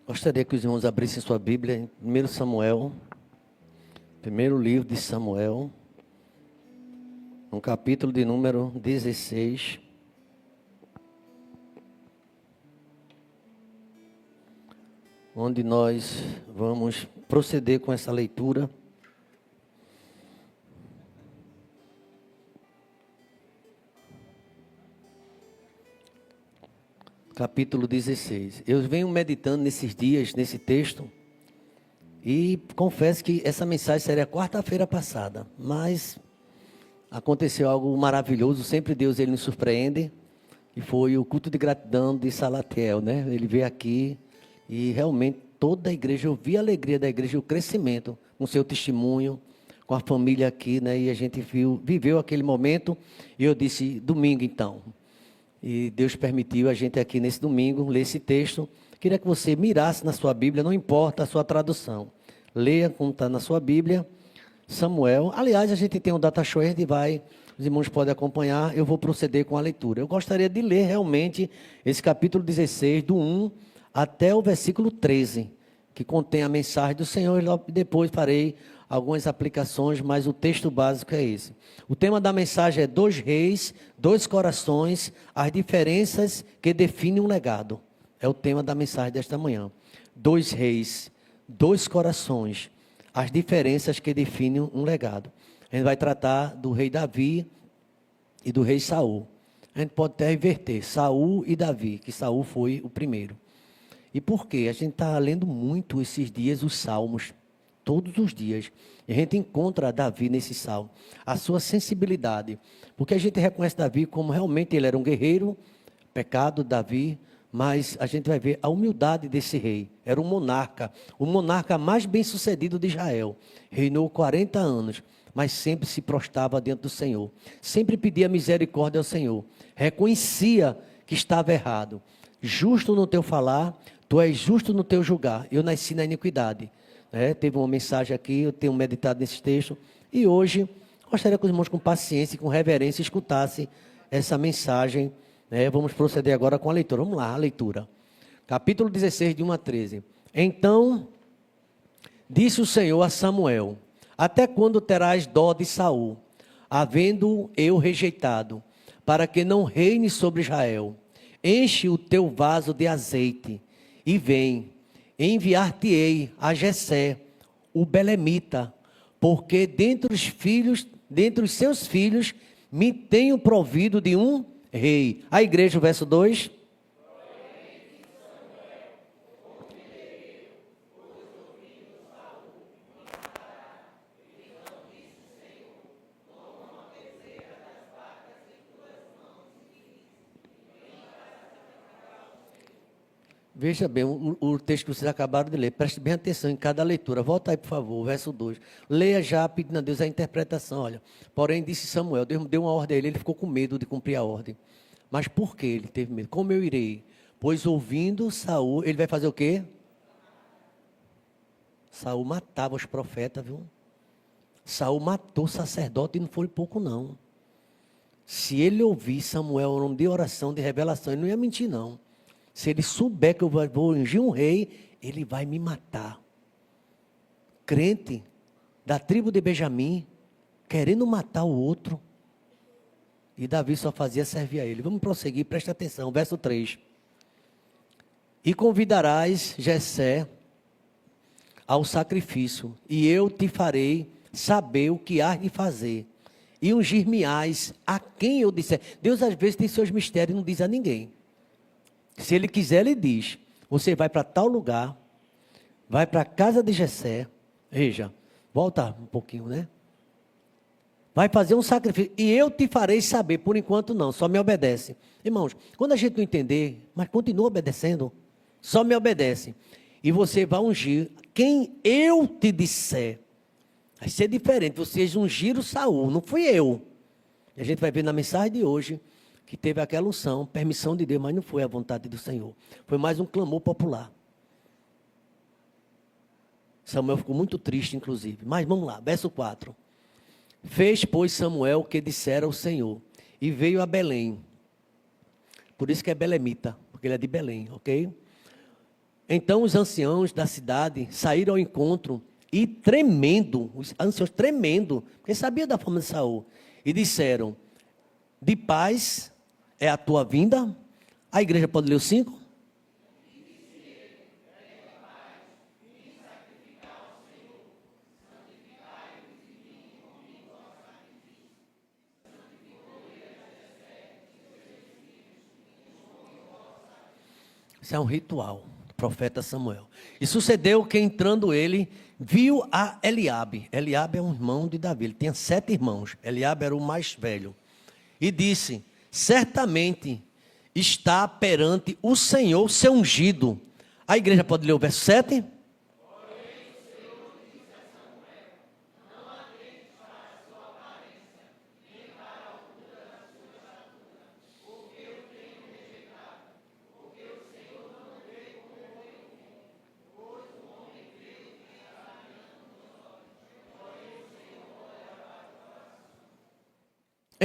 Gostaria que os irmãos abrissem sua Bíblia em 1 Samuel, primeiro livro de Samuel, no capítulo de número 16. Onde nós vamos proceder com essa leitura. Capítulo 16. Eu venho meditando nesses dias, nesse texto, e confesso que essa mensagem seria quarta-feira passada, mas aconteceu algo maravilhoso. Sempre Deus ele nos surpreende, e foi o culto de gratidão de Salatiel, né? Ele veio aqui e realmente toda a igreja, eu vi a alegria da igreja, o crescimento, com seu testemunho, com a família aqui, né? E a gente viveu aquele momento, e eu disse, domingo então. E Deus permitiu a gente aqui nesse domingo ler esse texto. Queria que você mirasse na sua Bíblia, não importa a sua tradução. Leia como está na sua Bíblia, Samuel. Aliás, a gente tem um data show, a gente vai, os irmãos podem acompanhar, eu vou proceder com a leitura. Eu gostaria de ler realmente esse capítulo 16, do 1 até o versículo 13, que contém a mensagem do Senhor, e depois farei algumas aplicações, mas o texto básico é esse. O tema da mensagem é 2 reis, 2 corações, as diferenças que definem um legado. É o tema da mensagem desta manhã. 2 reis, 2 corações, as diferenças que definem um legado. A gente vai tratar do rei Davi e do rei Saul. A gente pode até inverter, Saul e Davi, que Saul foi o primeiro. E por quê? A gente está lendo muito esses dias os salmos, todos os dias. E a gente encontra Davi nesse salmo, a sua sensibilidade. Porque a gente reconhece Davi como realmente ele era um guerreiro, pecado, Davi, mas a gente vai ver a humildade desse rei. Era um monarca, o monarca mais bem sucedido de Israel. Reinou 40 anos, mas sempre se prostrava diante do Senhor. Sempre pedia misericórdia ao Senhor. Reconhecia que estava errado. Justo no teu falar, tu és justo no teu julgar. Eu nasci na iniquidade. Teve uma mensagem aqui, eu tenho meditado nesse texto. E hoje, gostaria que os irmãos com paciência e com reverência escutassem essa mensagem. Vamos proceder agora com a leitura. Vamos lá, a leitura. Capítulo 16, de 1 a 13. Então, disse o Senhor a Samuel: até quando terás dó de Saul, havendo eu rejeitado, para que não reine sobre Israel? Enche o teu vaso de azeite e vem, enviar-te-ei a Jessé, o belemita, porque dentre os seus filhos, me tenho provido de um rei. A igreja, o verso 2. Veja bem, o texto que vocês acabaram de ler, preste bem atenção em cada leitura. Volta aí, por favor, o verso 2. Leia já, pedindo a Deus a interpretação. Olha, porém disse Samuel, Deus deu uma ordem a ele ficou com medo de cumprir a ordem. Mas por que ele teve medo? Como eu irei? Pois ouvindo Saul, ele vai fazer o quê? Saul matava os profetas, viu? Saul matou sacerdote e não foi pouco não. Se ele ouvir Samuel, nome de oração, de revelação, ele não ia mentir não. Se ele souber que eu vou ungir um rei, ele vai me matar. Crente da tribo de Benjamim, querendo matar o outro. E Davi só fazia servir a ele. Vamos prosseguir, preste atenção, verso 3. E convidarás Jessé ao sacrifício, e eu te farei saber o que hás de fazer. E ungir-me-ás a quem eu disser. Deus às vezes tem seus mistérios e não diz a ninguém. Se ele quiser, ele diz, você vai para tal lugar, vai para a casa de Jessé, veja, volta um pouquinho, né? Vai fazer um sacrifício, e eu te farei saber, por enquanto não, só me obedece. Irmãos, quando a gente não entender, mas continua obedecendo, só me obedece. E você vai ungir quem eu te disser. Vai ser diferente, vocês ungiram Saul, não fui eu. E a gente vai ver na mensagem de hoje, que teve aquela unção, permissão de Deus, mas não foi a vontade do Senhor. Foi mais um clamor popular. Samuel ficou muito triste, inclusive. Mas vamos lá, verso 4. Fez, pois, Samuel o que dissera o Senhor, e veio a Belém. Por isso que é belemita, porque ele é de Belém, ok? Então os anciãos da cidade saíram ao encontro e tremendo, os anciãos tremendo, porque sabia da fama de Saul, e disseram: de paz é a tua vinda. A igreja pode ler o 5? Isso é um ritual, profeta Samuel. E sucedeu que, entrando ele, viu a Eliabe. Eliabe é um irmão de Davi, ele tinha 7 irmãos. Eliabe era o mais velho. E disse: certamente está perante o Senhor seu ungido. A igreja pode ler o verso 7?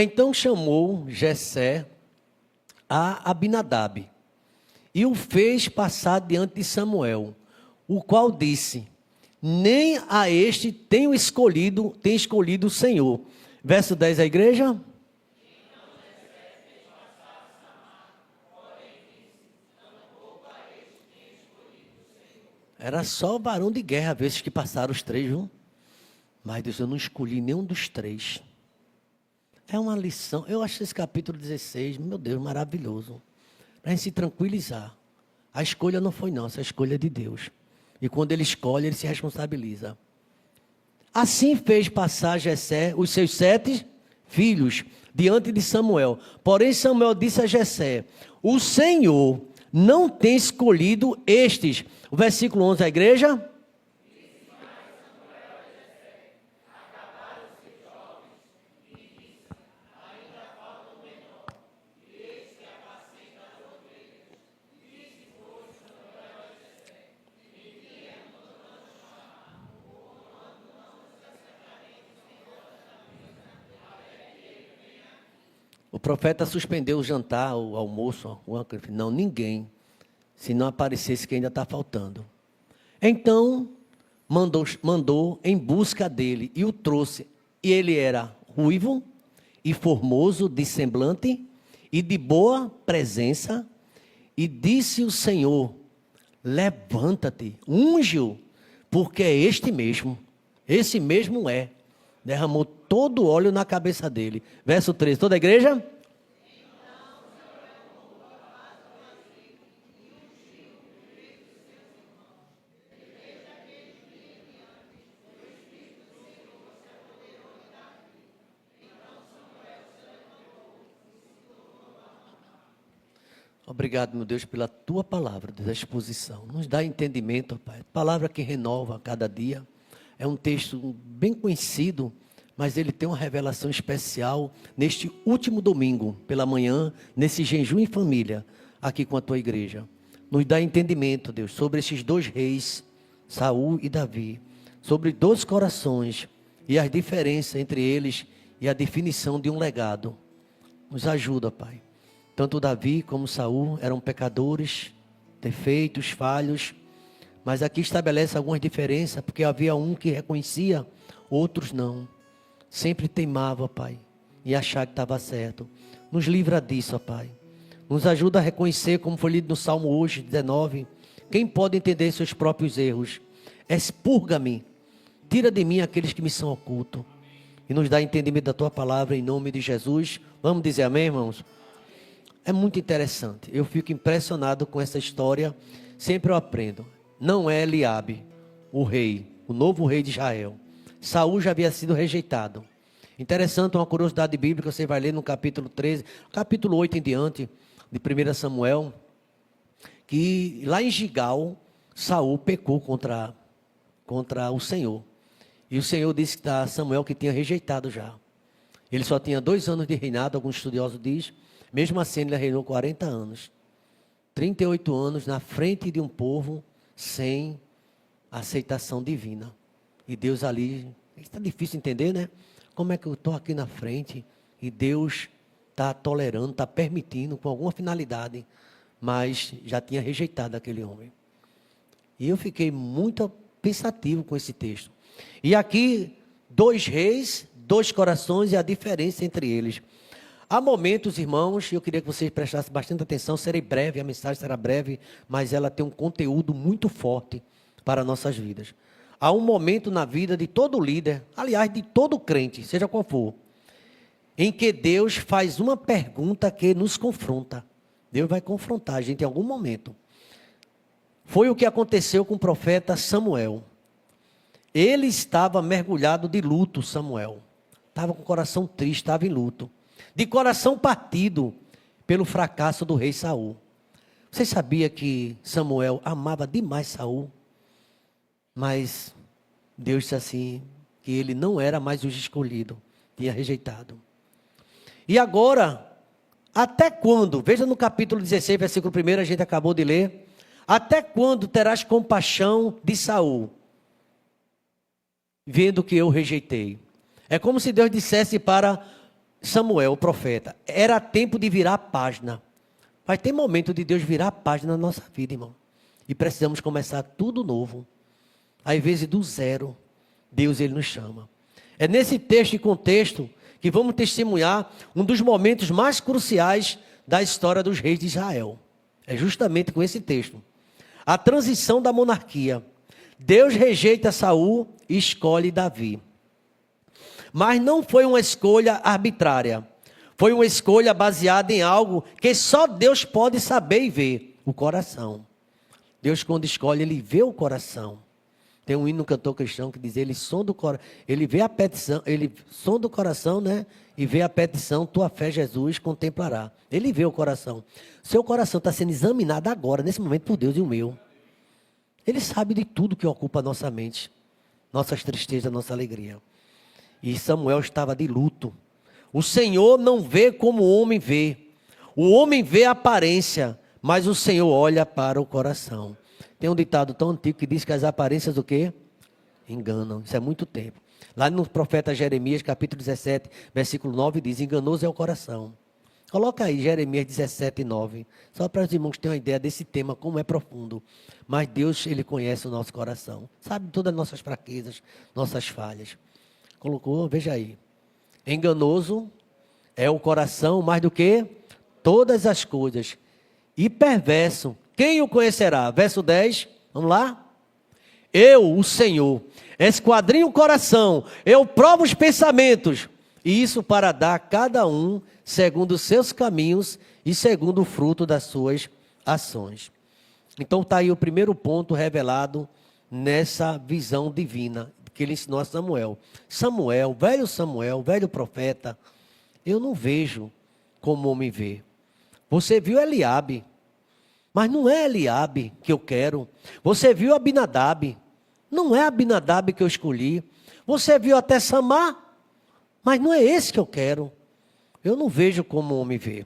Então chamou Jessé a Abinadab e o fez passar diante de Samuel, o qual disse: nem a este tem escolhido o Senhor. Verso 10, a igreja. Era só varão de guerra, vezes que passaram os 3, viu? Mas Deus, eu não escolhi nenhum dos 3. É uma lição. Eu acho esse capítulo 16, meu Deus, maravilhoso. Para a gente se tranquilizar. A escolha não foi nossa, a escolha é de Deus. E quando Ele escolhe, Ele se responsabiliza. Assim fez passar Jessé os seus 7 filhos diante de Samuel. Porém Samuel disse a Jessé: o Senhor não tem escolhido estes. O versículo 11, a igreja. O profeta suspendeu o jantar, o almoço, não, ninguém, se não aparecesse que ainda está faltando. Então, mandou em busca dele e o trouxe. E ele era ruivo e formoso de semblante e de boa presença. E disse o Senhor: levanta-te, unge-o, porque é este mesmo, esse mesmo é. Derramou todo o óleo na cabeça dele. Verso 13, toda a igreja? Obrigado, meu Deus, pela tua palavra da exposição. Nos dá entendimento, Pai. Palavra que renova a cada dia. É um texto bem conhecido, mas ele tem uma revelação especial neste último domingo, pela manhã, nesse jejum em família, aqui com a tua igreja. Nos dá entendimento, Deus, sobre esses 2 reis, Saul e Davi, sobre 2 corações e as diferenças entre eles e a definição de um legado. Nos ajuda, Pai. Tanto Davi como Saul eram pecadores, defeitos, falhos, mas aqui estabelece algumas diferenças, porque havia um que reconhecia, outros não. Sempre teimava, Pai, e achar que estava certo. Nos livra disso, ó Pai. Nos ajuda a reconhecer, como foi lido no Salmo hoje, 19, quem pode entender seus próprios erros? Expurga-me, tira de mim aqueles que me são ocultos. E nos dá entendimento da tua palavra, em nome de Jesus. Vamos dizer amém, irmãos? É muito interessante. Eu fico impressionado com essa história. Sempre eu aprendo. Não é Eliabe, o rei, o novo rei de Israel. Saul já havia sido rejeitado. Interessante, uma curiosidade bíblica, você vai ler no capítulo 13, capítulo 8 em diante, de 1 Samuel, que lá em Gigal, Saul pecou contra o Senhor. E o Senhor disse a Samuel que tinha rejeitado já. Ele só tinha 2 anos de reinado, alguns estudiosos dizem. Mesmo assim, ele reinou 40 anos. 38 anos na frente de um povo sem aceitação divina. E Deus ali, está difícil entender, né? Como é que eu estou aqui na frente e Deus está tolerando, está permitindo com alguma finalidade, mas já tinha rejeitado aquele homem. E eu fiquei muito pensativo com esse texto. E aqui, 2 reis, 2 corações e a diferença entre eles. Há momentos, irmãos, eu queria que vocês prestassem bastante atenção, serei breve, a mensagem será breve, mas ela tem um conteúdo muito forte para nossas vidas. Há um momento na vida de todo líder, aliás, de todo crente, seja qual for, em que Deus faz uma pergunta que nos confronta. Deus vai confrontar a gente em algum momento. Foi o que aconteceu com o profeta Samuel. Ele estava mergulhado de luto, Samuel. Estava com o coração triste, estava em luto. De coração partido pelo fracasso do rei Saul. Você sabia que Samuel amava demais Saul? Mas Deus disse assim, que ele não era mais o escolhido, tinha rejeitado. E agora, até quando? Veja no capítulo 16, versículo 1, a gente acabou de ler. Até quando terás compaixão de Saul, vendo que eu rejeitei? É como se Deus dissesse para Samuel, o profeta, era tempo de virar a página. Vai ter momento de Deus virar a página na nossa vida, irmão. E precisamos começar tudo novo. Às vezes do zero, Deus ele nos chama. É nesse texto e contexto que vamos testemunhar um dos momentos mais cruciais da história dos reis de Israel. É justamente com esse texto. A transição da monarquia. Deus rejeita Saul e escolhe Davi. Mas não foi uma escolha arbitrária. Foi uma escolha baseada em algo que só Deus pode saber e ver. O coração. Deus, quando escolhe, ele vê o coração. Tem um hino no cantor cristão que diz, ele vê a petição, ele sonda o coração, né? E vê a petição, tua fé, Jesus, contemplará. Ele vê o coração. Seu coração está sendo examinado agora, nesse momento, por Deus e o meu. Ele sabe de tudo que ocupa a nossa mente. Nossas tristezas, nossa alegria. E Samuel estava de luto. O Senhor não vê como o homem vê. O homem vê a aparência, mas o Senhor olha para o coração. Tem um ditado tão antigo que diz que as aparências o quê? Enganam. Isso é muito tempo. Lá no profeta Jeremias, capítulo 17, versículo 9, diz, enganoso é o coração. Coloca aí Jeremias 17, 9. Só para os irmãos terem uma ideia desse tema, como é profundo. Mas Deus, ele conhece o nosso coração. Sabe todas as nossas fraquezas, nossas falhas. Colocou, veja aí. Enganoso é o coração mais do que todas as coisas. E perverso. Quem o conhecerá? Verso 10, vamos lá? Eu, o Senhor, esquadrinho o coração, eu provo os pensamentos, e isso para dar a cada um segundo os seus caminhos e segundo o fruto das suas ações. Então está aí o primeiro ponto revelado nessa visão divina que ele ensinou a Samuel. Samuel, velho profeta, eu não vejo como o homem vê. Você viu Eliabe. Mas não é Eliabe que eu quero. Você viu Abinadab. Não é Abinadab que eu escolhi. Você viu até Samar. Mas não é esse que eu quero. Eu não vejo como o homem vê.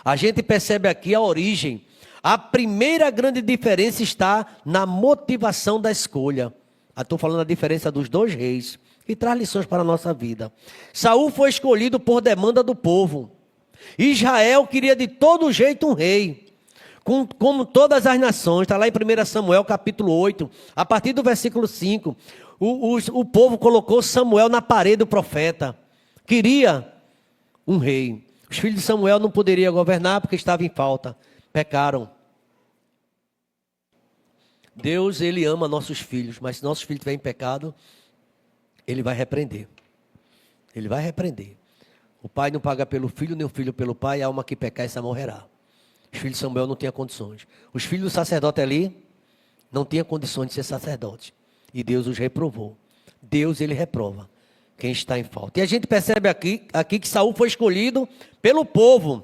A gente percebe aqui a origem. A primeira grande diferença está na motivação da escolha. Estou falando da diferença dos 2 reis. Que traz lições para a nossa vida. Saul foi escolhido por demanda do povo. Israel queria de todo jeito um rei. Como todas as nações, está lá em 1 Samuel capítulo 8, a partir do versículo 5, o povo colocou Samuel na parede do profeta, queria um rei. Os filhos de Samuel não poderiam governar porque estavam em falta, pecaram. Deus, ele ama nossos filhos, mas se nossos filhos estiverem em pecado, ele vai repreender. Ele vai repreender. O pai não paga pelo filho, nem o filho pelo pai, a alma que pecar, essa morrerá. Os filhos de Samuel não tinham condições. Os filhos do sacerdote ali não tinham condições de ser sacerdote. E Deus os reprovou. Deus, ele reprova quem está em falta. E a gente percebe aqui que Saul foi escolhido pelo povo.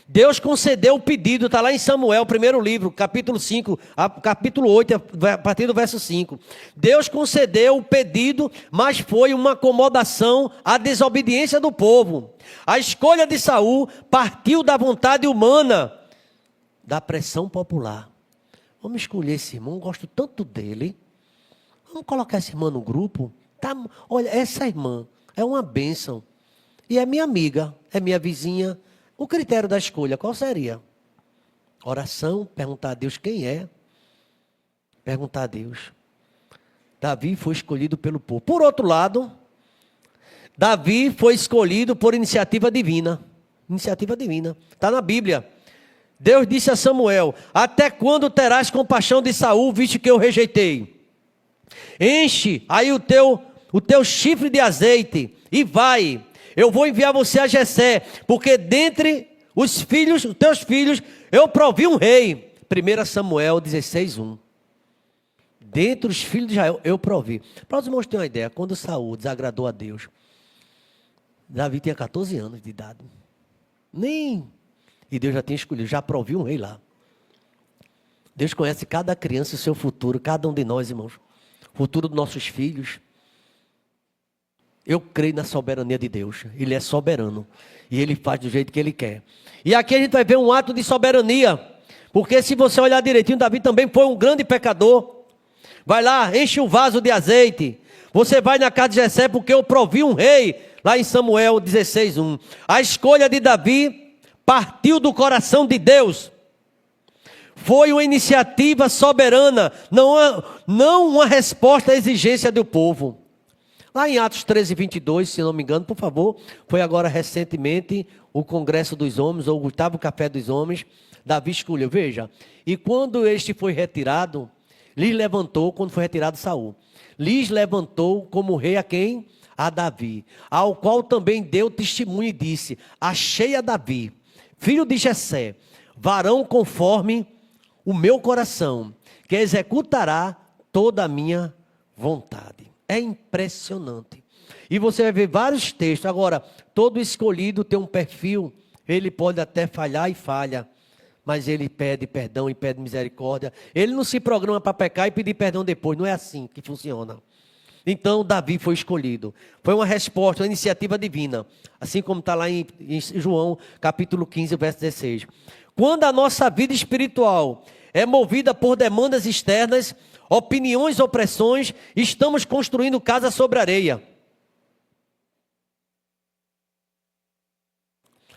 Deus concedeu o pedido, está lá em Samuel, primeiro livro, capítulo 5, capítulo 8, a partir do verso 5. Deus concedeu o pedido, mas foi uma acomodação à desobediência do povo. A escolha de Saul partiu da vontade humana, da pressão popular. Vamos escolher esse irmão, gosto tanto dele. Vamos colocar essa irmã no grupo. Tá, olha, essa irmã é uma bênção. E é minha amiga, é minha vizinha. O critério da escolha, qual seria? Oração, perguntar a Deus quem é. perguntar a Deus. Davi foi escolhido pelo povo. Por outro lado, Davi foi escolhido por iniciativa divina. Iniciativa divina. Está na Bíblia. Deus disse a Samuel: até quando terás compaixão de Saul, visto que eu rejeitei? Enche aí o teu chifre de azeite e vai. Eu vou enviar você a Jessé, porque dentre os teus filhos, eu provi um rei. 1 Samuel 16:1. Dentre os filhos de Israel, eu provi. Para os irmãos terem uma ideia, quando Saul desagradou a Deus, Davi tinha 14 anos de idade. E Deus já tinha escolhido, já proviu um rei lá. Deus conhece cada criança e o seu futuro, cada um de nós, irmãos. O futuro dos nossos filhos. Eu creio na soberania de Deus. Ele é soberano. E Ele faz do jeito que Ele quer. E aqui a gente vai ver um ato de soberania. Porque se você olhar direitinho, Davi também foi um grande pecador. Vai lá, enche um vaso de azeite. Você vai na casa de Jessé, porque eu provi um rei. Lá em Samuel 16:1. A escolha de Davi partiu do coração de Deus. Foi uma iniciativa soberana, não uma resposta à exigência do povo. Lá em Atos 13:22, se não me engano, por favor, foi agora recentemente o Congresso dos Homens, ou o 8º Café dos Homens, Davi escolheu, veja, e quando este foi retirado, lhes levantou, quando foi retirado Saul, lhes levantou como rei a quem? A Davi, ao qual também deu testemunho e disse: achei a Davi, filho de Jessé, varão conforme o meu coração, que executará toda a minha vontade. É impressionante. E você vai ver vários textos. Agora, todo escolhido tem um perfil. Ele pode até falhar e falha, mas ele pede perdão e pede misericórdia. Ele não se programa para pecar e pedir perdão depois. Não é assim que funciona. Então, Davi foi escolhido. Foi uma resposta, uma iniciativa divina. Assim como está lá em João, capítulo 15, verso 16. Quando a nossa vida espiritual é movida por demandas externas, opiniões ou pressões, estamos construindo casa sobre areia.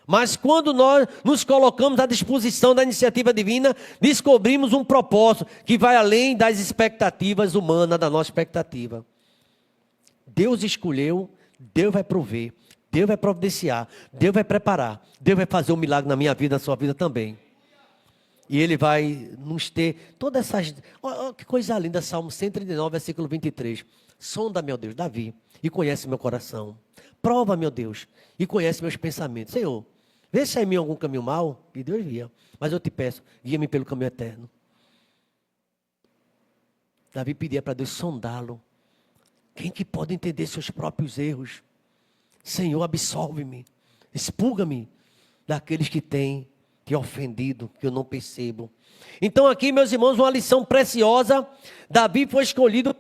Mas quando nós nos colocamos à disposição da iniciativa divina, descobrimos um propósito que vai além das expectativas humanas, da nossa expectativa. Deus escolheu, Deus vai prover, Deus vai providenciar, Deus vai preparar, Deus vai fazer um milagre na minha vida, na sua vida também. E Ele vai nos ter todas essas... Oh, que coisa linda, Salmo 139, versículo 23. Sonda, meu Deus, Davi, e conhece meu coração. Prova, meu Deus, e conhece meus pensamentos. Senhor, vê se há em mim algum caminho mau, e Deus via. Mas eu te peço, guia-me pelo caminho eterno. Davi pedia para Deus sondá-lo. Quem que pode entender seus próprios erros? Senhor, absolve-me, expulga-me daqueles que têm te ofendido, que eu não percebo. Então aqui, meus irmãos, uma lição preciosa. Davi foi escolhido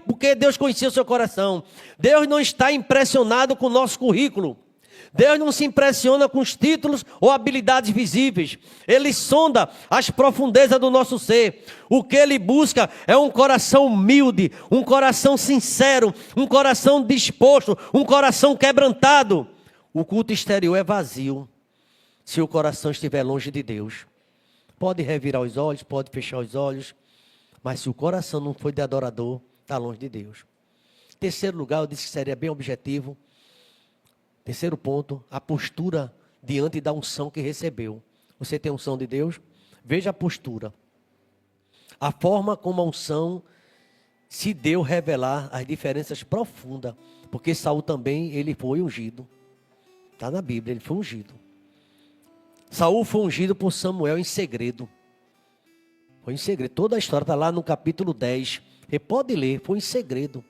porque Deus conhecia o seu coração. Deus não está impressionado com o nosso currículo. Deus não se impressiona com os títulos ou habilidades visíveis. Ele sonda as profundezas do nosso ser. O que Ele busca é um coração humilde, um coração sincero, um coração disposto, um coração quebrantado. O culto exterior é vazio se o coração estiver longe de Deus. Pode revirar os olhos, pode fechar os olhos, mas se o coração não for de adorador, está longe de Deus. Terceiro lugar, eu disse que seria bem objetivo. Terceiro ponto, a postura diante da unção que recebeu. Você tem unção de Deus? Veja a postura. A forma como a unção se deu revelar as diferenças profundas. Porque Saul também, ele foi ungido. Está na Bíblia, ele foi ungido. Saul foi ungido por Samuel em segredo. Foi em segredo. Toda a história está lá no capítulo 10. Você pode ler, foi em segredo.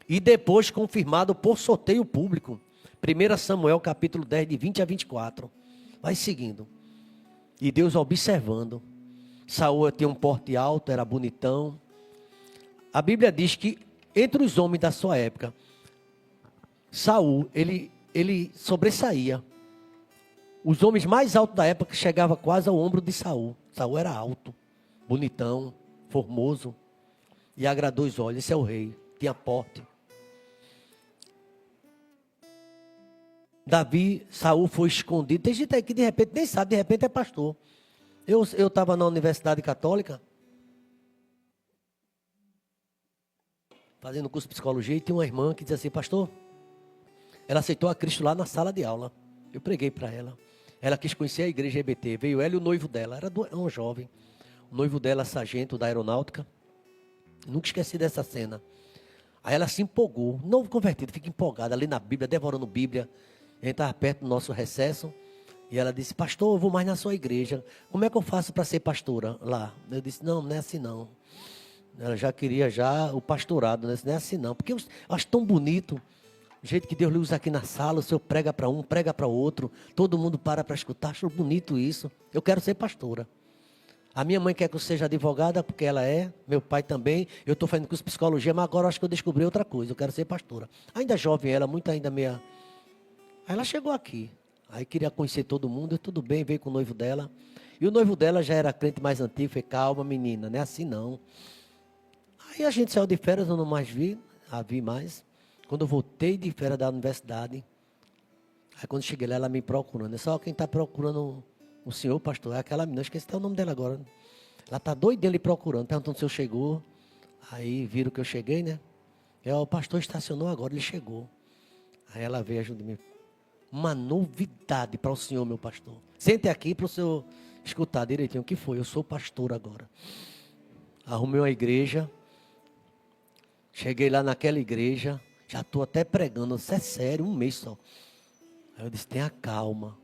E depois confirmado por sorteio público. 1 Samuel capítulo 10, de 20 a 24. Vai seguindo. E Deus observando. Saul tinha um porte alto, era bonitão. A Bíblia diz que entre os homens da sua época, Saul, ele sobressaía. Os homens mais altos da época chegavam quase ao ombro de Saul. Saul era alto, bonitão, formoso. E agradou os olhos. Esse é o rei, tinha porte. Saul foi escondido. Tem gente aí que de repente nem sabe, de repente é pastor. Eu estava na Universidade Católica. fazendo curso de psicologia, e tinha uma irmã que dizia assim: pastor, ela aceitou a Cristo lá na sala de aula. Eu preguei para ela. Ela quis conhecer a igreja EBT. Veio ela e o noivo dela. Era um jovem. O noivo dela, sargento da aeronáutica. Nunca esqueci dessa cena. Aí ela se empolgou. Novo convertido, fica empolgada ali na Bíblia, devorando Bíblia. A gente estava perto do nosso recesso. E ela disse: pastor, eu vou mais na sua igreja. Como é que eu faço para ser pastora lá? Eu disse: não, não é assim não. Ela já queria o pastorado. Né? Não é assim não. Porque eu acho tão bonito. O jeito que Deus lhe usa aqui na sala, o senhor prega para um, prega para outro, todo mundo para escutar, acho bonito isso. Eu quero ser pastora. A minha mãe quer que eu seja advogada, porque ela é, meu pai também. Eu estou fazendo curso de psicologia, mas agora eu acho que eu descobri outra coisa, eu quero ser pastora. Ainda jovem ela, muito ainda meia... Aí ela chegou aqui, aí queria conhecer todo mundo, e tudo bem, veio com o noivo dela. E o noivo dela já era crente mais antigo, falei: calma menina, não é assim não. Aí a gente saiu de férias, eu não mais a vi mais. Quando eu voltei de férias da universidade, aí quando cheguei lá, ela me procurando. É só quem está procurando o senhor, pastor, é aquela menina, esqueci até o nome dela agora. Ela está doidinha ali procurando, perguntando se eu chegou. Aí viram que eu cheguei, né? O pastor estacionou agora, ele chegou. Aí ela veio ajudar mim. Uma novidade para o senhor, meu pastor. Sente aqui para o senhor escutar direitinho o que foi. Eu sou pastor agora. Arrumei uma igreja. Cheguei lá naquela igreja. Já estou até pregando, isso é sério, um mês só. Aí eu disse: tenha calma.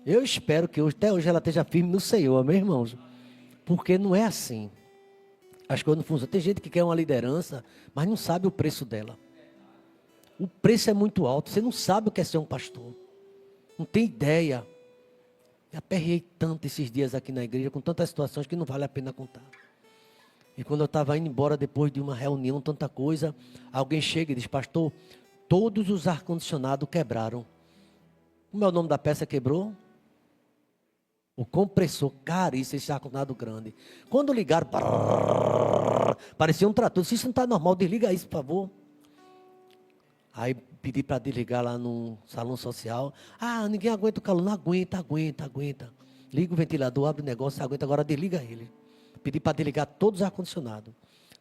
Eu espero que até hoje ela esteja firme no Senhor, meus irmãos. Porque não é assim. As coisas não funcionam. Tem gente que quer uma liderança, mas não sabe o preço dela. O preço é muito alto, você não sabe o que é ser um pastor. Não tem ideia. Eu aperreei tanto esses dias aqui na igreja, com tantas situações que não vale a pena contar. E quando eu estava indo embora, depois de uma reunião, tanta coisa, alguém chega e diz: pastor, todos os ar-condicionados quebraram. Como é o nome da peça que quebrou? O compressor. Caríssimo, esse ar-condicionado grande. Quando ligaram, parecia um trator. Se isso não está normal, desliga isso, por favor. Aí pedi para desligar lá no salão social. Ah, ninguém aguenta o calor. Não aguenta. Liga o ventilador, abre o negócio, aguenta, agora desliga ele. Pedi para desligar todos os ar-condicionados.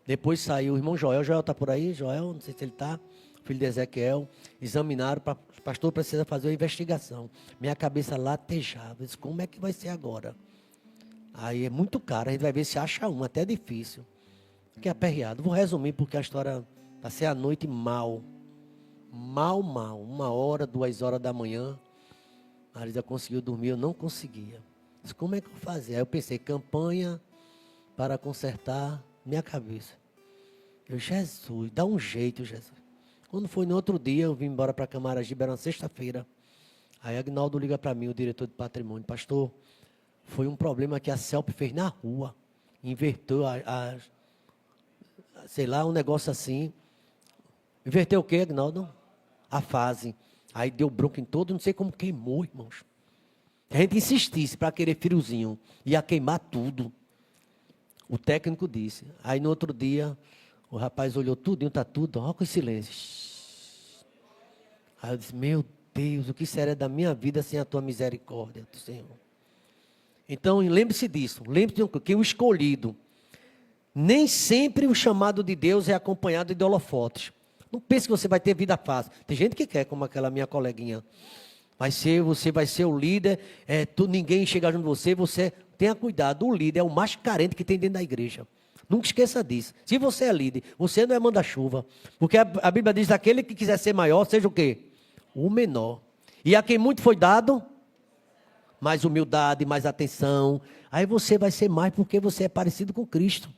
Depois saiu o irmão Joel. Joel está por aí? Joel, não sei se ele está. Filho de Ezequiel. Examinaram. O pastor precisa fazer uma investigação. Minha cabeça latejava. Eu disse: como é que vai ser agora? Aí é muito caro. A gente vai ver se acha um. Até difícil. Fiquei aperreado. Vou resumir porque a história... Passei a noite mal. Mal. 1h, 2h da manhã. A Marisa conseguiu dormir. Eu não conseguia. Disse: como é que eu vou fazer? Aí eu pensei: campanha para consertar minha cabeça. Eu: Jesus, dá um jeito, Jesus. Quando foi no outro dia, eu vim embora para Camaragibe, era uma sexta-feira. Aí Agnaldo liga para mim, o diretor de patrimônio: pastor, foi um problema que a CELP fez na rua. Inverteu sei lá, um negócio assim. Inverteu o quê, Agnaldo? A fase. Aí deu bronca em todo, não sei como queimou, irmãos. Se a gente insistisse para querer friozinho, ia queimar tudo. O técnico disse. Aí no outro dia, o rapaz olhou tudinho, está tudo, ó, com silêncio. Aí eu disse: meu Deus, o que seria da minha vida sem a tua misericórdia, Senhor? Então, lembre-se disso. Lembre-se que o escolhido, nem sempre o chamado de Deus é acompanhado de holofotes. Não pense que você vai ter vida fácil. Tem gente que quer, como aquela minha coleguinha. Você vai ser o líder, ninguém chega junto de você. Tenha cuidado, o líder é o mais carente que tem dentro da igreja. Nunca esqueça disso. Se você é líder, você não é manda-chuva. Porque a Bíblia diz: aquele que quiser ser maior, seja o quê? O menor. E a quem muito foi dado, mais humildade, mais atenção. Aí você vai ser mais, porque você é parecido com Cristo.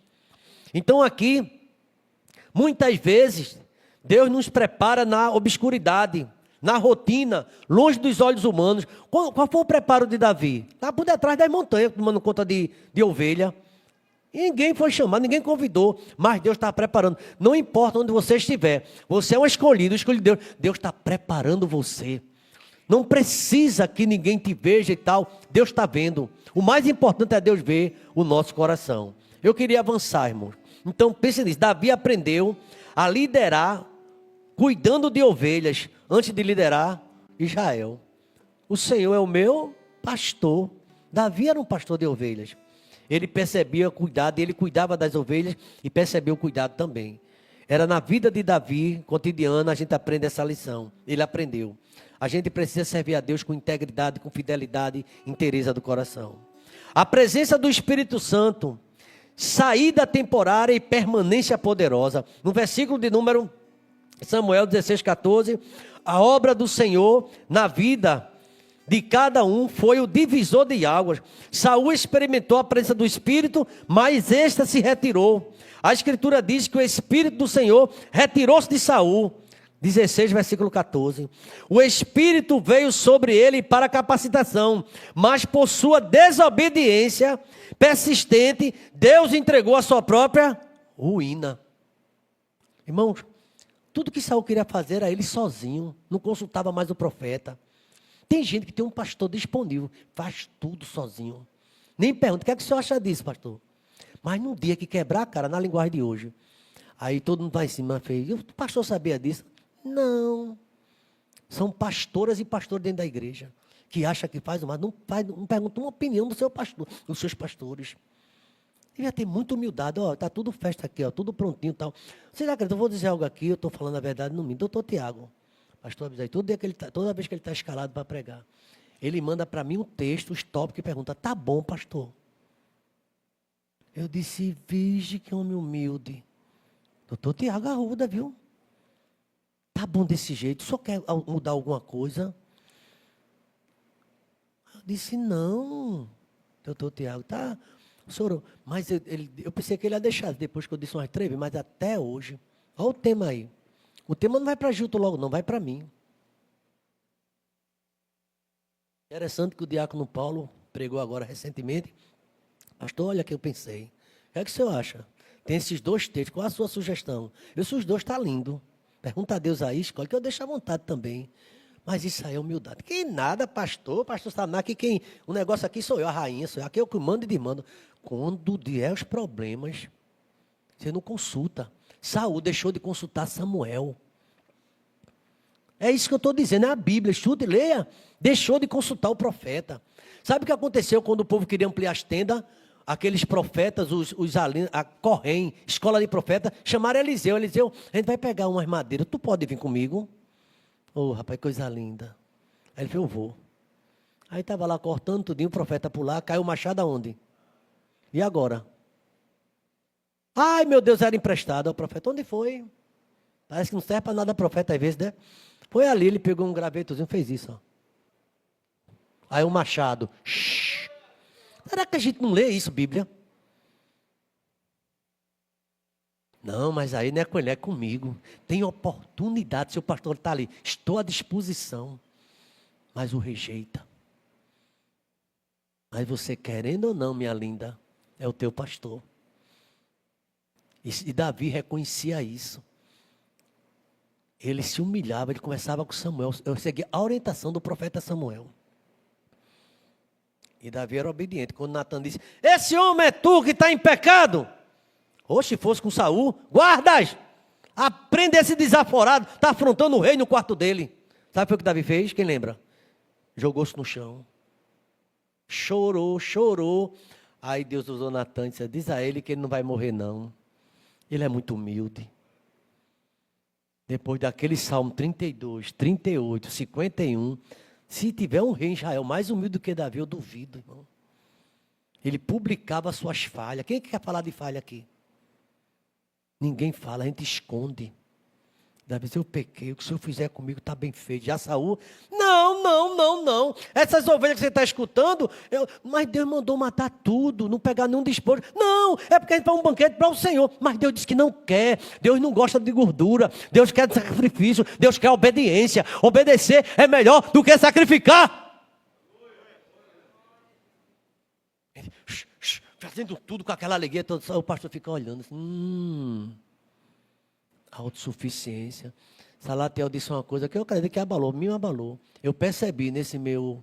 Então aqui, muitas vezes, Deus nos prepara na obscuridade, na rotina, longe dos olhos humanos. Qual foi o preparo de Davi? Estava por detrás das montanhas, tomando conta de ovelha. E ninguém foi chamado, ninguém convidou, mas Deus está preparando. Não importa onde você estiver, você é um escolhido, o escolhido de Deus. Deus está preparando você. Não precisa que ninguém te veja e tal. Deus está vendo. O mais importante é Deus ver o nosso coração. Eu queria avançar, irmãos. Então pense nisso. Davi aprendeu a liderar cuidando de ovelhas antes de liderar Israel. O Senhor é o meu pastor. Davi era um pastor de ovelhas. Ele percebia o cuidado, ele cuidava das ovelhas e percebeu o cuidado também. Era na vida de Davi, cotidiana, a gente aprende essa lição. Ele aprendeu. A gente precisa servir a Deus com integridade, com fidelidade, inteireza do coração. A presença do Espírito Santo, saída temporária e permanência poderosa. No versículo de número Samuel 16:14, a obra do Senhor na vida de cada um foi o divisor de águas. Saul experimentou a presença do Espírito, mas esta se retirou. A Escritura diz que o Espírito do Senhor retirou-se de Saul. 16, versículo 14. O Espírito veio sobre ele para capacitação, mas por sua desobediência persistente, Deus entregou a sua própria ruína. Irmãos, tudo que Saul queria fazer era ele sozinho, não consultava mais o profeta. Tem gente que tem um pastor disponível, faz tudo sozinho. Nem pergunta, o que é que o senhor acha disso, pastor? Mas num dia que quebrar a cara, na linguagem de hoje, aí todo mundo vai em cima, fez, o pastor sabia disso? Não. São pastoras e pastores dentro da igreja, que acham que faz, mas não perguntam uma opinião do seu pastor, dos seus pastores. Devia ter muita humildade, ó, está tudo festa aqui, ó, tudo prontinho e tal. Vocês acreditam, eu vou dizer algo aqui, eu estou falando a verdade, não me. Doutor Tiago, pastor Abisai, toda vez que ele está escalado para pregar, ele manda para mim um texto, os tópicos, e pergunta, tá bom, pastor? Eu disse, vige que homem humilde. Doutor Tiago Arruda, viu? Tá bom desse jeito, só quer mudar alguma coisa? Eu disse, não, doutor Tiago, tá, senhor, mas eu pensei que ele ia deixar, depois que eu disse umas 3 vezes, mas até hoje, olha o tema aí. O tema não vai para Gilton logo, não, vai para mim. Interessante que o diácono Paulo pregou agora recentemente. Pastor, olha o que eu pensei. O que é que o senhor acha? Tem esses 2 textos, qual a sua sugestão? Eu se os 2 está lindo. Pergunta a Deus aí, escolhe, que eu deixo à vontade também. Mas isso aí é humildade. Que nada, pastor Saná, que o negócio aqui sou eu, a rainha, sou eu. Aqui é o que mando e demando. Quando vier os problemas, você não consulta. Saul deixou de consultar Samuel. É isso que eu estou dizendo, é a Bíblia, estude e leia. Deixou de consultar o profeta. Sabe o que aconteceu quando o povo queria ampliar as tendas? Aqueles profetas, a Corém, escola de profeta, chamaram Eliseu. Eliseu, a gente vai pegar umas madeiras, tu pode vir comigo? Ô, rapaz, coisa linda. Aí ele falou, eu vou. Aí estava lá cortando tudinho, o profeta por lá, caiu o machado aonde? E agora? Ai, meu Deus, era emprestado. O profeta, onde foi? Parece que não serve para nada profeta às vezes, né? Foi ali, ele pegou um gravetozinho, fez isso, ó. Aí o machado. Shhh. Será que a gente não lê isso, Bíblia? Não, mas aí não é com ele, é comigo. Tem oportunidade, seu pastor está ali. Estou à disposição. Mas o rejeita. Mas você querendo ou não, minha linda, é o teu pastor. E Davi reconhecia isso. Ele se humilhava, ele conversava com Samuel. Eu segui a orientação do profeta Samuel. E Davi era obediente. Quando Natan disse, esse homem é tu que está em pecado. Ou se fosse com Saul, guardas, aprenda esse desaforado, está afrontando o rei no quarto dele. Sabe o que Davi fez? Quem lembra? Jogou-se no chão. Chorou. Aí Deus usou Natan e disse, diz a ele que ele não vai morrer não. Ele é muito humilde. Depois daquele Salmo 32, 38, 51, se tiver um rei em Israel mais humilde do que Davi, eu duvido, irmão. Ele publicava suas falhas. Quem quer falar de falha aqui? Ninguém fala, a gente esconde. Davi disse, eu pequei, o que o senhor fizer comigo está bem feito. Já Saul, não. Essas ovelhas que você está escutando, mas Deus mandou matar tudo, não pegar nenhum despojo. Não, é porque a gente faz um banquete para o Senhor. Mas Deus disse que não quer. Deus não gosta de gordura. Deus quer sacrifício. Deus quer obediência. Obedecer é melhor do que sacrificar. Fazendo tudo com aquela alegria, o pastor fica olhando assim, autossuficiência. Salatiel disse uma coisa que eu acredito que abalou, me abalou. Eu percebi nesse meu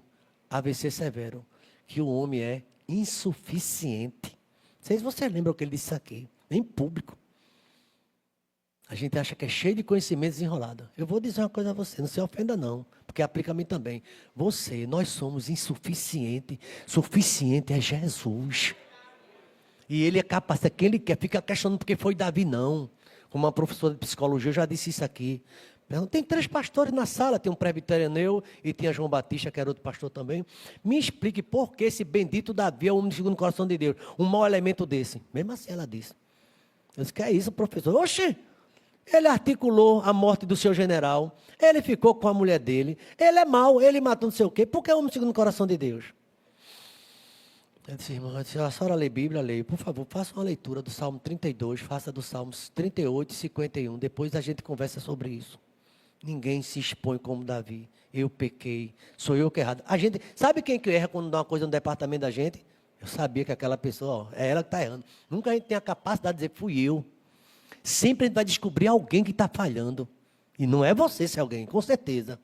AVC severo que o homem é insuficiente. Não sei se você lembra o que ele disse aqui, em público. A gente acha que é cheio de conhecimentos enrolado. Eu vou dizer uma coisa a você, não se ofenda não, porque aplica a mim também. Nós somos insuficientes, suficiente é Jesus. E ele é capaz, é quem ele quer, fica questionando porque foi Davi não. Como uma professora de psicologia, eu já disse isso aqui. Tem 3 pastores na sala, tem um presbiteriano e tinha João Batista, que era outro pastor também. Me explique por que esse bendito Davi é o homem segundo o coração de Deus. Um mau elemento desse. Mesmo assim ela disse. Eu disse, que é isso, professor? Oxê! Ele articulou a morte do seu general. Ele ficou com a mulher dele. Ele é mau, ele matou não sei o quê. Por que é o homem segundo o coração de Deus? Eu disse, irmã, a senhora lê Bíblia, leio. Por favor, faça uma leitura do Salmo 32, faça dos Salmos 38 e 51. Depois a gente conversa sobre isso. Ninguém se expõe como Davi. Eu pequei, sou eu que errado. A gente, sabe quem que erra quando dá uma coisa no departamento da gente? Eu sabia que aquela pessoa, é ela que está errando. Nunca a gente tem a capacidade de dizer, fui eu. Sempre a gente vai descobrir alguém que está falhando. E não é você se é alguém, com certeza.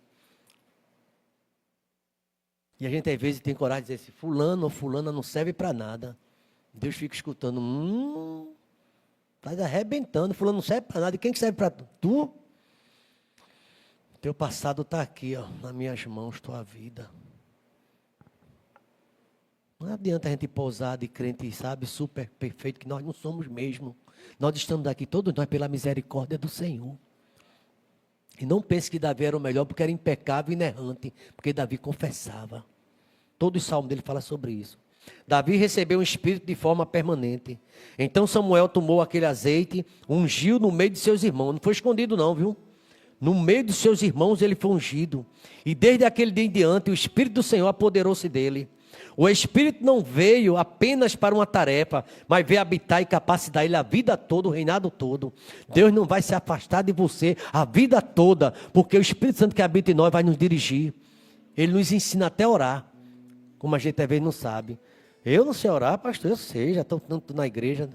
E a gente às vezes tem coragem de dizer assim, fulano ou fulana não serve para nada. Deus fica escutando, está arrebentando, fulano não serve para nada. E quem que serve para tu? Teu passado está aqui, ó, nas minhas mãos, tua vida. Não adianta a gente pousar de crente, sabe, super perfeito, que nós não somos mesmo. Nós estamos aqui, todos nós, pela misericórdia do Senhor. E não pense que Davi era o melhor, porque era impecável e inerrante, porque Davi confessava. Todo o salmo dele fala sobre isso. Davi recebeu um espírito de forma permanente. Então Samuel tomou aquele azeite, ungiu no meio de seus irmãos. Não foi escondido não, viu? No meio de seus irmãos ele foi ungido. E desde aquele dia em diante, o Espírito do Senhor apoderou-se dele. O Espírito não veio apenas para uma tarefa, mas veio habitar e capacitar ele a vida toda, o reinado todo. Deus não vai se afastar de você a vida toda, porque o Espírito Santo que habita em nós vai nos dirigir. Ele nos ensina até a orar, como a gente às vezes não sabe. Eu não sei orar, pastor, eu sei, já estou tanto na igreja.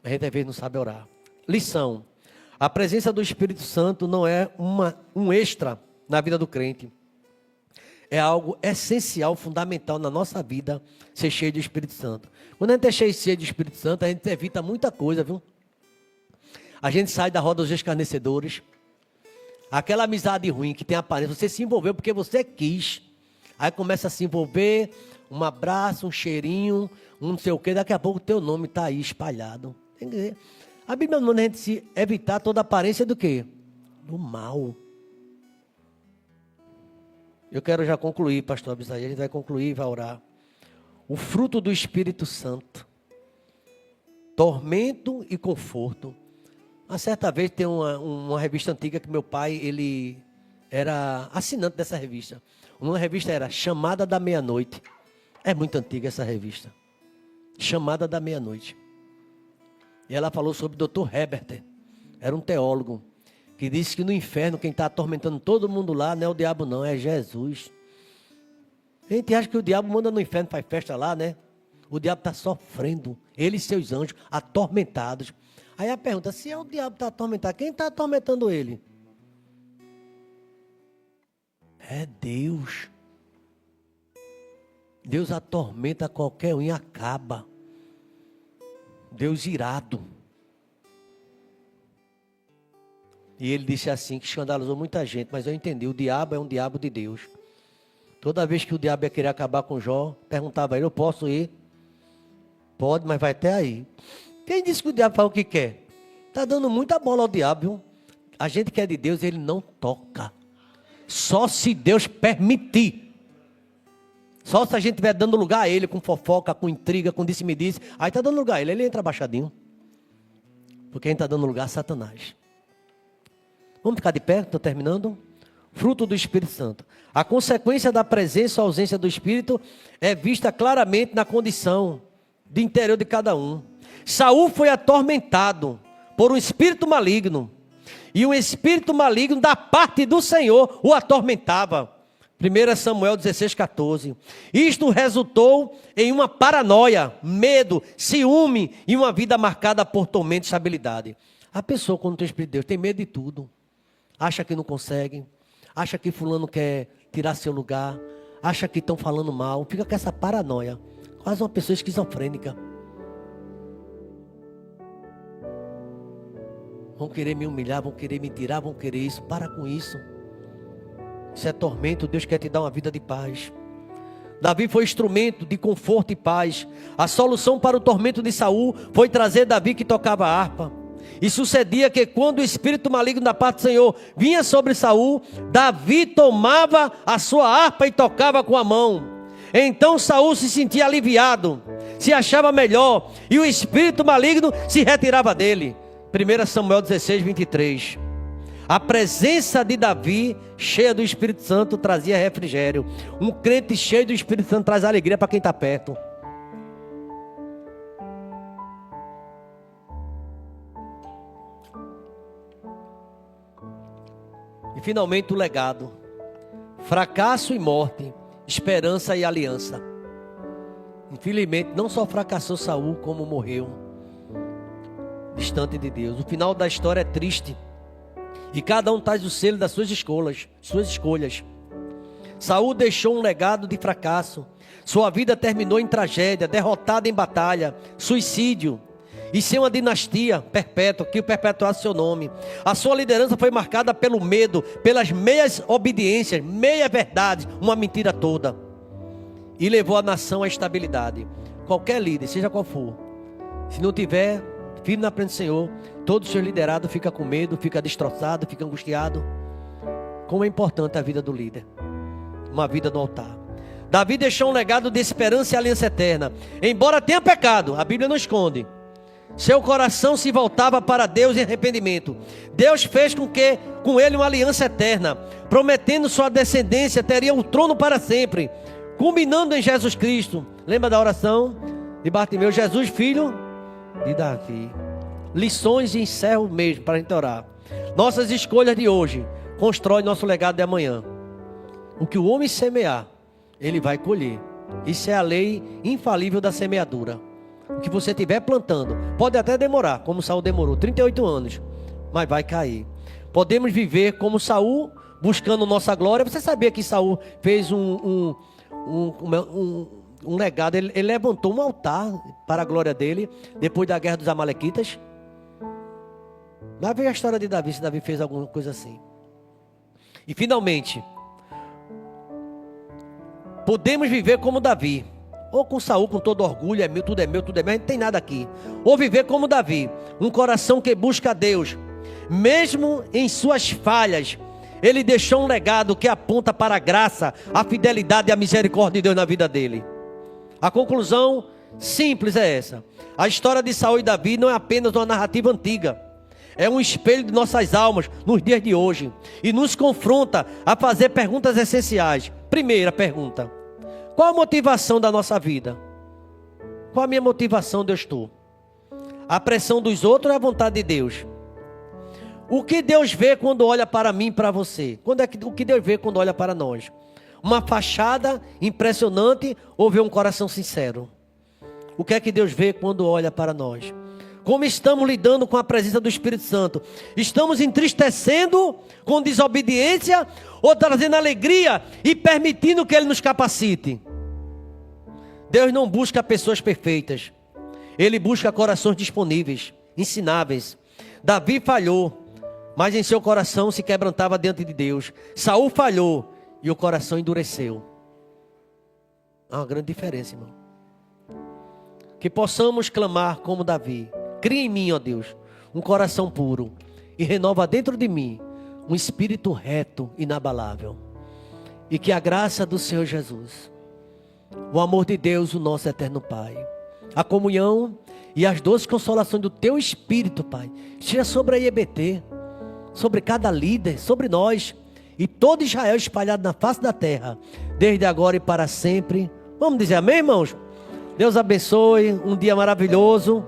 A gente às vezes não sabe orar. Lição. A presença do Espírito Santo não é um extra na vida do crente. É algo essencial, fundamental na nossa vida, ser cheio do Espírito Santo. Quando a gente é cheio do Espírito Santo, a gente evita muita coisa, viu? A gente sai da roda dos escarnecedores. Aquela amizade ruim que tem aparência, você se envolveu porque você quis. Aí começa a se envolver, um abraço, um cheirinho, um não sei o quê, daqui a pouco o teu nome está aí espalhado. Tem que dizer. A Bíblia manda a gente se evitar toda aparência do quê? Do mal. Eu quero já concluir, pastor Abisaí, a gente vai concluir e vai orar. O fruto do Espírito Santo. Tormento e conforto. Uma certa vez tem uma revista antiga que meu pai, ele era assinante dessa revista. Uma revista era Chamada da Meia-Noite. É muito antiga essa revista. Chamada da Meia-Noite. E ela falou sobre o Dr. Herbert. Era um teólogo. Que disse que no inferno quem está atormentando todo mundo lá não é o diabo não, é Jesus. A gente acha que o diabo manda no inferno, faz festa lá, né? O diabo está sofrendo, ele e seus anjos, atormentados. Aí a pergunta, se é o diabo que está atormentado, quem está atormentando ele? É Deus. Deus atormenta qualquer um e acaba. Deus irado. E ele disse assim, que escandalizou muita gente, mas eu entendi, o diabo é um diabo de Deus. Toda vez que o diabo ia querer acabar com Jó, perguntava a ele, eu posso ir? Pode, mas vai até aí. Quem disse que o diabo faz o que quer? Está dando muita bola ao diabo, viu? A gente que é de Deus, ele não toca. Só se Deus permitir. Só se a gente estiver dando lugar a ele, com fofoca, com intriga, com disse-me-disse. Aí está dando lugar a ele, ele entra abaixadinho. Porque a gente está dando lugar a Satanás. Vamos ficar de pé, estou terminando. Fruto do Espírito Santo. A consequência da presença ou ausência do Espírito é vista claramente na condição de interior de cada um. Saul foi atormentado por um espírito maligno. E um espírito maligno da parte do Senhor o atormentava. 1 Samuel 16:14. Isto resultou em uma paranoia, medo, ciúme e uma vida marcada por tormento e instabilidade. A pessoa, quando tem o Espírito de Deus, tem medo de tudo. Acha que não consegue, acha que fulano quer tirar seu lugar, acha que estão falando mal, fica com essa paranoia, quase uma pessoa esquizofrênica. Vão querer me humilhar, vão querer me tirar, vão querer isso, para com isso. Isso é tormento, Deus quer te dar uma vida de paz. Davi foi instrumento de conforto e paz. A solução para o tormento de Saul foi trazer Davi que tocava harpa. E sucedia que quando o espírito maligno da parte do Senhor vinha sobre Saul, Davi tomava a sua harpa e tocava com a mão. Então Saul se sentia aliviado, se achava melhor, e o espírito maligno se retirava dele. 1 Samuel 16, 23. A presença de Davi, cheia do Espírito Santo, trazia refrigério. Um crente cheio do Espírito Santo traz alegria para quem está perto. E finalmente o legado: fracasso e morte, esperança e aliança. Infelizmente não só fracassou Saul, como morreu distante de Deus. O final da história é triste, e cada um traz o selo das suas escolhas. Saul deixou um legado de fracasso. Sua vida terminou em tragédia, derrotada em batalha, suicídio, e sem uma dinastia perpétua que perpetuasse seu nome. A sua liderança foi marcada pelo medo, pelas meias obediências, meia verdade, uma mentira toda, e levou a nação à estabilidade. Qualquer líder, seja qual for, se não tiver firme na presença do Senhor, todo o seu liderado fica com medo, fica destroçado, fica angustiado. Como é importante a vida do líder, uma vida no altar. Davi deixou um legado de esperança e aliança eterna. Embora tenha pecado, a Bíblia não esconde, seu coração se voltava para Deus em arrependimento. Deus fez com ele uma aliança eterna, prometendo sua descendência teria um trono para sempre, culminando em Jesus Cristo. Lembra da oração de Bartimeu? Jesus, filho de Davi. Lições e encerro mesmo para a gente orar. Nossas escolhas de hoje constroem nosso legado de amanhã. O que o homem semear, ele vai colher. Isso é a lei infalível da semeadura. O que você estiver plantando, pode até demorar, como Saul demorou 38 anos, mas vai cair. Podemos viver como Saul, buscando nossa glória. Você sabia que Saul fez um legado? Ele levantou um altar para a glória dele, depois da guerra dos Amalequitas. Mas veja a história de Davi, se Davi fez alguma coisa assim. E finalmente, podemos viver como Davi, ou com Saul, com todo orgulho, é meu, tudo é meu, tudo é meu, a gente não tem nada aqui. Ou viver como Davi, um coração que busca a Deus, mesmo em suas falhas. Ele deixou um legado que aponta para a graça, a fidelidade e a misericórdia de Deus na vida dele. A conclusão simples é essa: a história de Saul e Davi não é apenas uma narrativa antiga, é um espelho de nossas almas nos dias de hoje, e nos confronta a fazer perguntas essenciais. Primeira pergunta: qual a motivação da nossa vida? Qual a minha motivação onde eu estou? A pressão dos outros ou a vontade de Deus? O que Deus vê quando olha para mim e para você? O que Deus vê quando olha para nós? Uma fachada impressionante ou vê um coração sincero? O que é que Deus vê quando olha para nós? Como estamos lidando com a presença do Espírito Santo? Estamos entristecendo com desobediência ou trazendo alegria e permitindo que Ele nos capacite? Deus não busca pessoas perfeitas. Ele busca corações disponíveis, ensináveis. Davi falhou, mas em seu coração se quebrantava diante de Deus. Saul falhou e o coração endureceu. Há uma grande diferença, irmão. Que possamos clamar como Davi: cria em mim, ó Deus, um coração puro e renova dentro de mim um espírito reto, inabalável. E que a graça do Senhor Jesus, o amor de Deus, o nosso eterno Pai, a comunhão e as doces consolações do Teu Espírito, Pai, esteja sobre a IEBT, sobre cada líder, sobre nós e todo Israel espalhado na face da terra, desde agora e para sempre. Vamos dizer amém, irmãos? Deus abençoe, um dia maravilhoso.